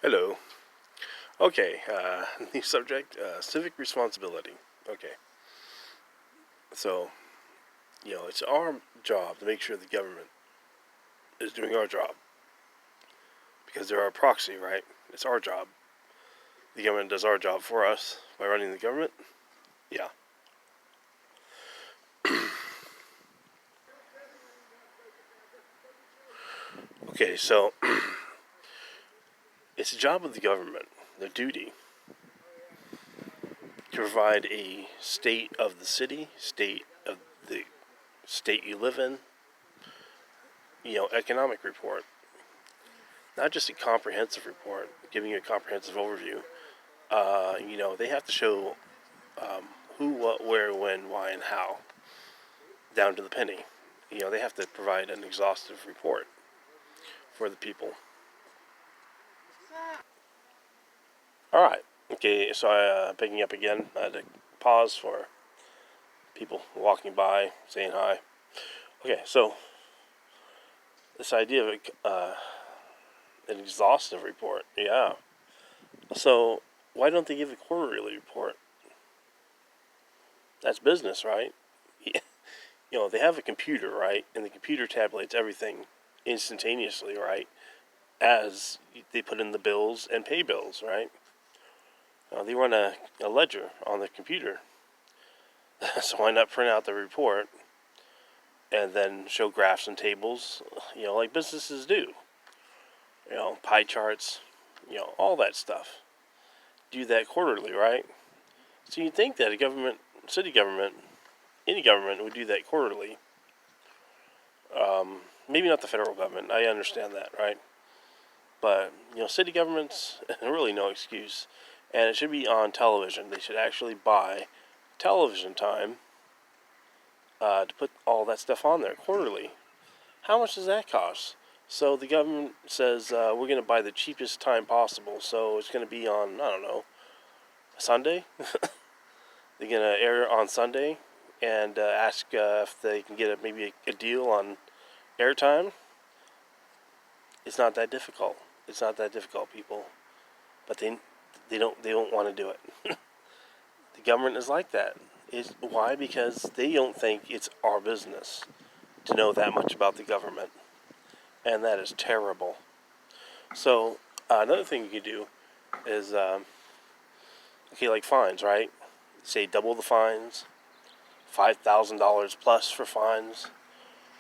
Hello. Okay, new subject, civic responsibility. Okay, so, it's our job to make sure the government is doing our job because they're our proxy, right? It's our job. The government does our job for us by running the government. Yeah. Okay, so it's the job of the government, their duty, to provide a state of the city, state of the state you live in, economic report. Not just a comprehensive report, giving you a comprehensive overview. They have to show who, what, where, when, why, and how, down to the penny. They have to provide an exhaustive report for the people. All right. Okay, so picking up again, I had to pause for people walking by, saying hi. Okay, so this idea of an exhaustive report, yeah. So why don't they give a quarterly report? That's business, right? They have a computer, right? And the computer tabulates everything instantaneously, right? As they put in the bills and pay bills, right? They run a ledger on the computer. So why not print out the report and then show graphs and tables, like businesses do? Pie charts, all that stuff. Do that quarterly, right? So you'd think that a government, city government, any government would do that quarterly. Maybe not the federal government. I understand that, right? But city governments really no excuse, and it should be on television. They should actually buy television time to put all that stuff on there quarterly. How much does that cost? So the government says we're going to buy the cheapest time possible. So it's going to be on, I don't know, Sunday. They're going to air on Sunday and ask if they can get maybe a deal on airtime. It's not that difficult. It's not that difficult, people. But they don't want to do it. The government is like that. Why? Because they don't think it's our business to know that much about the government, and that is terrible. So another thing you could do is like fines, right? Say double the fines, $5,000 plus for fines.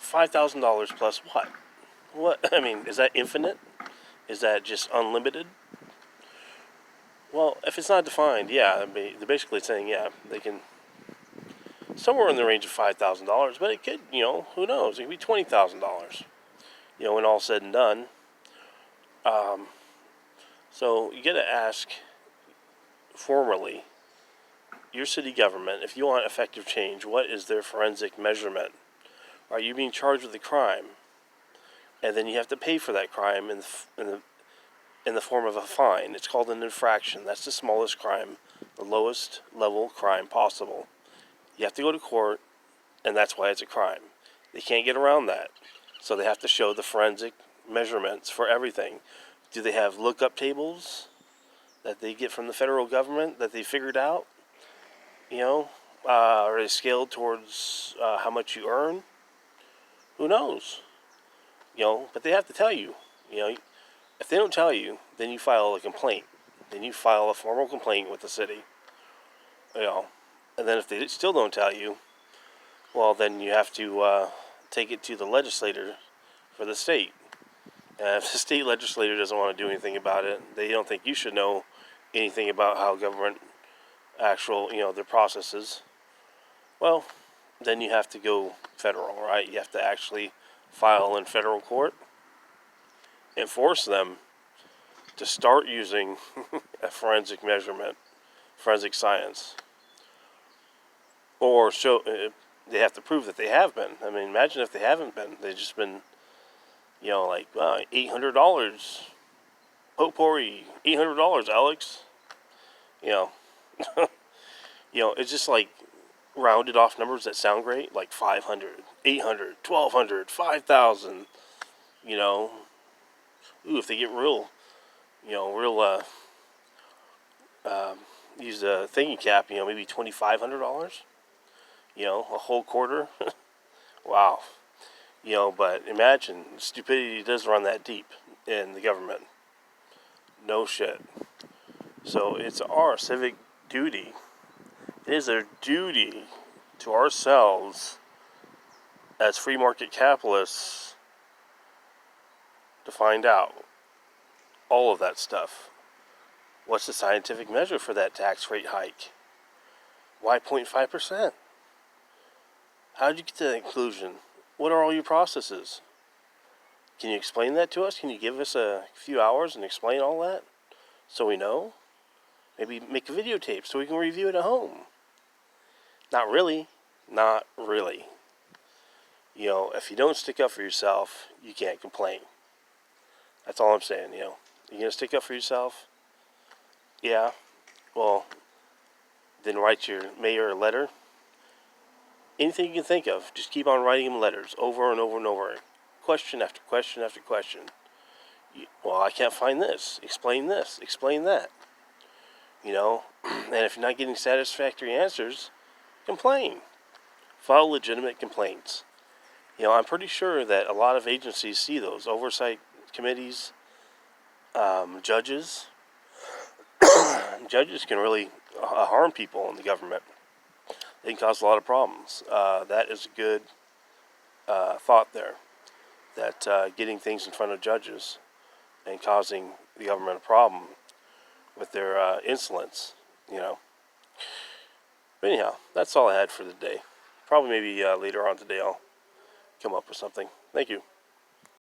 $5,000 plus what? What? I mean, is that infinite? Is that just unlimited? Well, if it's not defined, yeah, they're basically saying, yeah, they can somewhere in the range of $5,000, but it could, who knows? It could be $20,000. When all's said and done. So you got to ask formally your city government, if you want effective change, what is their forensic measurement? Are you being charged with a crime, and then you have to pay for that crime in the form of a fine? It's called an infraction. That's the smallest crime, the lowest level crime possible. You have to go to court, and that's why it's a crime. They can't get around that. So they have to show the forensic measurements for everything. Do they have lookup tables that they get from the federal government that they figured out? Are they scaled towards how much you earn? Who knows? But they have to tell you. If they don't tell you, then you file a complaint. Then you file a formal complaint with the city. And then if they still don't tell you, well, then you have to take it to the legislator for the state. And if the state legislator doesn't want to do anything about it, they don't think you should know anything about how government their processes. Well, then you have to go federal, right? You have to actually file in federal court and force them to start using a forensic measurement, forensic science, or show they have to prove that they have been. I mean, imagine if they haven't been; they've just been, $800, potpourri, $800, Alex. You know, it's just like rounded off numbers that sound great, like 500, 800, 1200, 5,000. Ooh, if they get real real use a thingy cap, maybe $2,500, a whole quarter. Wow. But imagine stupidity does run that deep in the government. No shit. So it's our civic duty. It is our duty to ourselves as free market capitalists to find out all of that stuff. What's the scientific measure for that tax rate hike? Why 0.5%? How did you get to that conclusion? What are all your processes? Can you explain that to us? Can you give us a few hours and explain all that so we know? Maybe make a videotape so we can review it at home. Not really. Not really. If you don't stick up for yourself, you can't complain. That's all I'm saying, You're going to stick up for yourself? Yeah. Well, then write your mayor a letter. Anything you can think of, just keep on writing him letters over and over and over. Question after question after question. Well, I can't find this. Explain this. Explain that. And if you're not getting satisfactory answers, complain. File legitimate complaints. I'm pretty sure that a lot of agencies see those. Oversight committees, judges. Judges can really harm people in the government. They can cause a lot of problems. That is a good thought there. That getting things in front of judges and causing the government a problem with their insolence, But anyhow, that's all I had for the day. Probably maybe later on today I'll come up with something. Thank you.